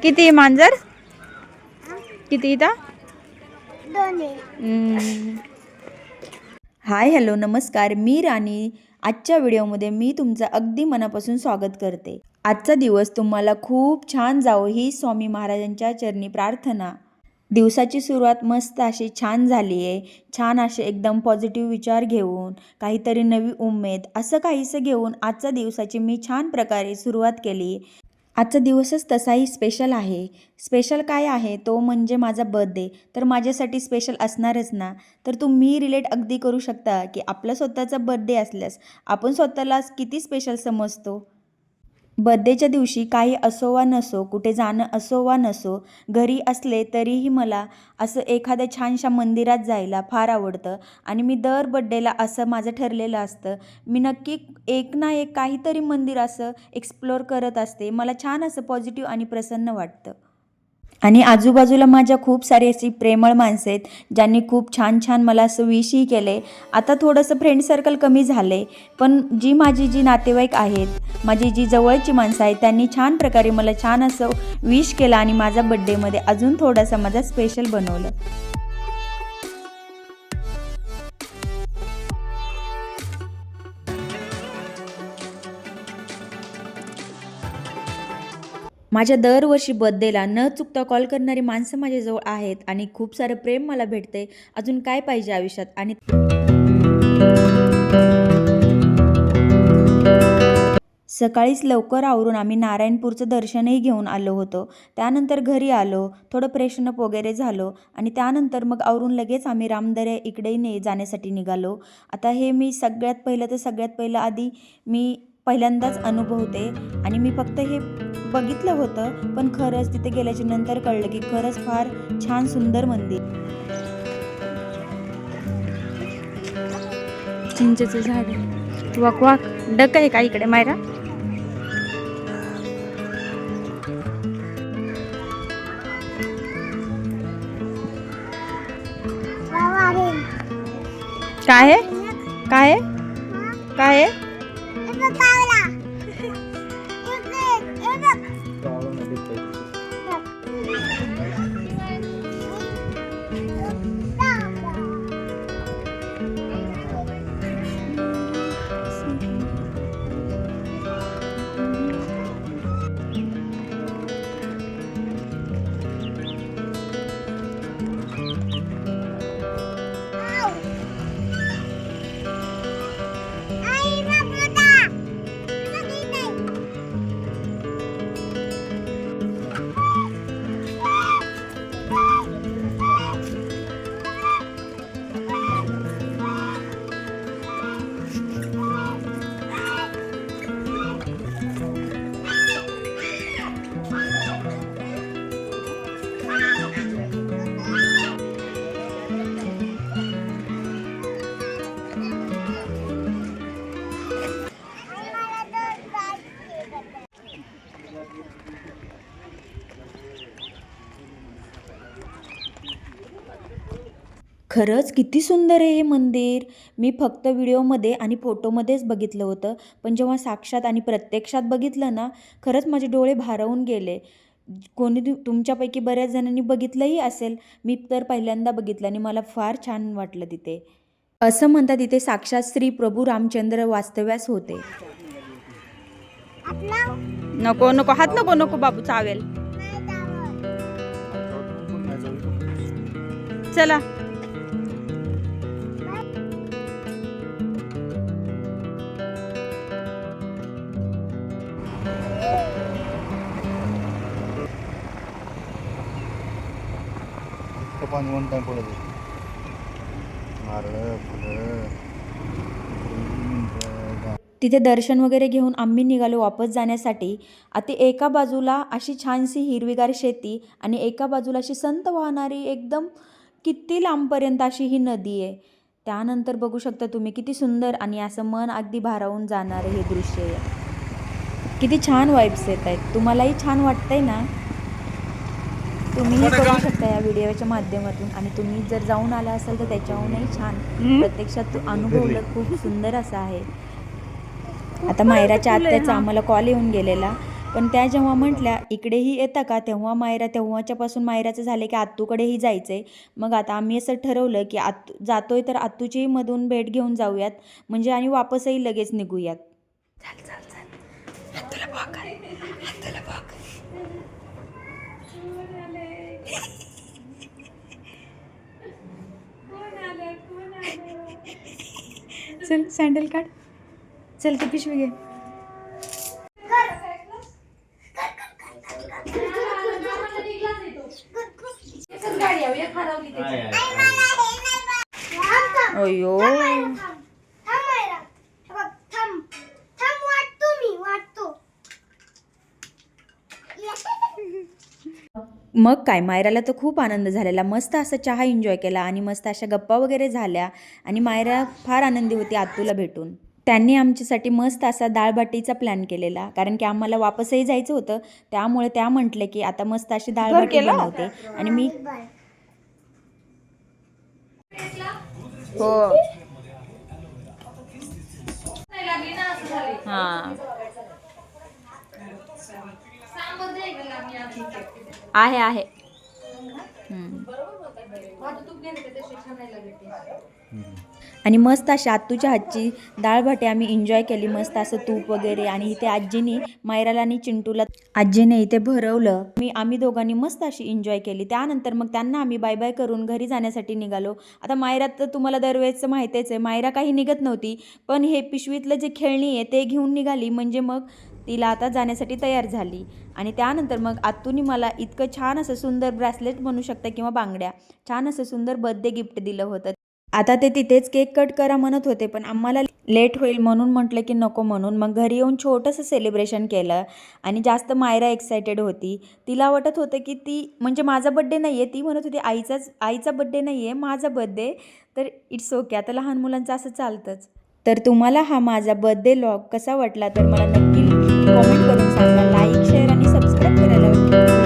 किती मांजर किती इथं? हाय हॅलो नमस्कार, मी राणी. आजच्या व्हिडिओमध्ये मी तुमचं अगदी मनापासून स्वागत करते. आजचा दिवस तुम्हाला खूप छान जावो ही स्वामी महाराजांच्या चरणी प्रार्थना. दिवसाची सुरुवात मस्त अशी छान झाली आहे. छान असे एकदम पॉझिटिव्ह विचार घेऊन, काहीतरी नवी उमेद असं काहीसं घेऊन आजच्या दिवसाची मी छान प्रकारे सुरुवात केली. आजचा दिवसच तसाही स्पेशल आहे. स्पेशल काय आहे तो म्हणजे माझा बर्थडे. तर माझ्यासाठी स्पेशल असणारच ना. तर तुम्ही रिलेट अगदी करू शकता की आपला स्वतःचा बर्थडे असल्यास आपण स्वतःलाच किती स्पेशल समजतो. बर्थडेच्या दिवशी काही असो वा नसो, कुठे जाणं असो वा नसो, घरी असले तरीही मला असं एखाद्या छानशा मंदिरात जायला फार आवडतं. आणि मी दर बर्थडेला असं माझं ठरलेलं असतं, मी नक्की एक ना एक काहीतरी मंदिर असं एक्सप्लोअर करत असते. मला छान असं पॉझिटिव्ह आणि प्रसन्न वाटतं. आणि आजूबाजूला माझ्या खूप सारी अशी प्रेमळ माणसं आहेत, ज्यांनी खूप छान छान मला असं विशही केले. आता थोडंसं फ्रेंड सर्कल कमी झाले, पण माझी जी नातेवाईक आहेत, माझी जी जवळची माणसं आहेत, त्यांनी छान प्रकारे मला छान असं विश केलं आणि माझा बड्डेमध्ये अजून थोडासा माझा स्पेशल बनवलं. माझ्या दरवर्षी बर्थडेला न चुकता कॉल करणारी माणसं माझ्याजवळ आहेत आणि खूप सारं प्रेम मला भेटते. अजून काय पाहिजे आयुष्यात. आणि सकाळीच लवकर आवरून आम्ही नारायणपूरचं दर्शनही घेऊन आलो होतो. त्यानंतर घरी आलो, थोडं फ्रेशनअप वगैरे झालो आणि त्यानंतर मग आवरून लगेच आम्ही रामदऱ्या इकडेही जाण्यासाठी निघालो. आता हे मी सगळ्यात पहिलं आधी मी पहिल्यांदाच अनुभवते आणि मी फक्त हे बघितलं होतं, पण खरंच तिथे गेल्याच्या नंतर कळलं की खरंच फार छान सुंदर मंदिर. चिंचेचं झाड आहे, वाक वाक डक आहे का इकडे मायरा? काय आहे? काय आहे? काय आहे? खरंच किती सुंदर आहे हे मंदिर. मी फक्त व्हिडिओमध्ये आणि फोटोमध्येच बघितलं होतं, पण जेव्हा साक्षात आणि प्रत्यक्षात बघितलं ना, खरंच माझे डोळे भारावून गेले. कोणी तुमच्यापैकी बऱ्याच जणांनी बघितलंही असेल. मी तर पहिल्यांदा बघितलं आणि मला फार छान वाटलं तिथे. असं म्हणतात तिथे साक्षात श्री प्रभू रामचंद्र वास्तव्यास होते. नको नको हात नको नको बाबू, चावेल. चला वन टाइम पडत नारळ फुलं. तिथे दर्शन वगैरे घेऊन आम्ही निघालो वापस जाण्यासाठी. आता एका बाजूला अशी छानशी हिरवीगार शेती आणि एका बाजूला अशी संत वाहणारी एकदम किती लांबपर्यंत अशी ही नदी आहे. त्यानंतर बघू शकता तुम्ही किती सुंदर आणि असं मन अगदी भारावून जाणारं हे दृश्य आहे. किती छान वाईब्स येत आहेत. तुम्हालाही छान वाटतंय ना? तुम्हीही बघू शकता या व्हिडिओच्या माध्यमातून. आणि तुम्ही जर जाऊन आला असाल तर त्याच्याहूनही छान प्रत्यक्षात अनुभवलं खूप सुंदर असं आहे. आता मायराच्या आत्याचा आम्हाला कॉल येऊन गेलेला पण त्या जेव्हा म्हटल्या इकडेही येता का, तेव्हा तेव्हाच्यापासून मायराचं झालं की आत्तूकडेही जायचं आहे. मग आता आम्ही असं ठरवलं की जातोय तर आत्तूचीही मधून भेट घेऊन जाऊयात, म्हणजे आणि वापसही लगेच निघूयात. चल चल चल, आत्तूला बघ, आत्तूला बघ. चल सँडल काढ, चल ती पिशवी घे. अयो मग काय, मायराला तर खूप आनंद झालेला. मस्त असा चहा एन्जॉय केला आणि मस्त अशा गप्पा वगैरे झाल्या आणि मायरा फार आनंदी होती आत्तूला भेटून. त्यांनी आमच्यासाठी मस्त असा डाळबाटीचा प्लॅन केलेला, कारण की आम्हाला वापसही जायचं होतं. त्यामुळे त्या म्हटले की आता मस्त अशी डाळबाटी बनवते आणि मी हो हां आहे आहे. आणि मस्त अशी आत्तूच्या हातची डाळभाटी आम्ही एन्जॉय केली. मस्त असं तूप वगैरे, आणि इथे आजीनी मायराला आणि चिंटूला आजीने इथे भरवलं. आम्ही दोघांनी मस्त अशी एन्जॉय केली. त्यानंतर मग त्यांना आम्ही बाय बाय करून घरी जाण्यासाठी निघालो. आता मायरा तर तुम्हाला दरवेळेचं माहितीच आहे, मायरा काही निघत नव्हती, पण हे पिशवीतलं जे खेळणी आहे ते घेऊन निघाली, म्हणजे मग तिला आता जाण्यासाठी तयार झाली. आणि त्यानंतर मग आत्तूनी मला इतकं छान असं सुंदर ब्रेसलेट म्हणू शकता किंवा बांगड्या, छान असं सुंदर बर्थडे गिफ्ट दिलं होतं. आता ते तिथेच केक कट करा म्हणत होते, पण आम्हाला लेट होईल म्हणून म्हटलं की नको म्हणून मग घरी येऊन छोटंसं सेलिब्रेशन केलं. आणि जास्त मायरा एक्सायटेड होती. तिला वाटत होतं की ती म्हणजे माझा बड्डे नाही आहे, ती म्हणत होती आईचा बड्डे नाही आहे, माझा बड्डे. तर इट्स ओके, आता लहान मुलांचं असं चालतंच. तर तुम्हाला हा माझा बर्थडे व्लॉग कसा वाटला तर मला नक्की कॉमेंट करून सांगा. लाईक, शेअर आणि सबस्क्राईब करायला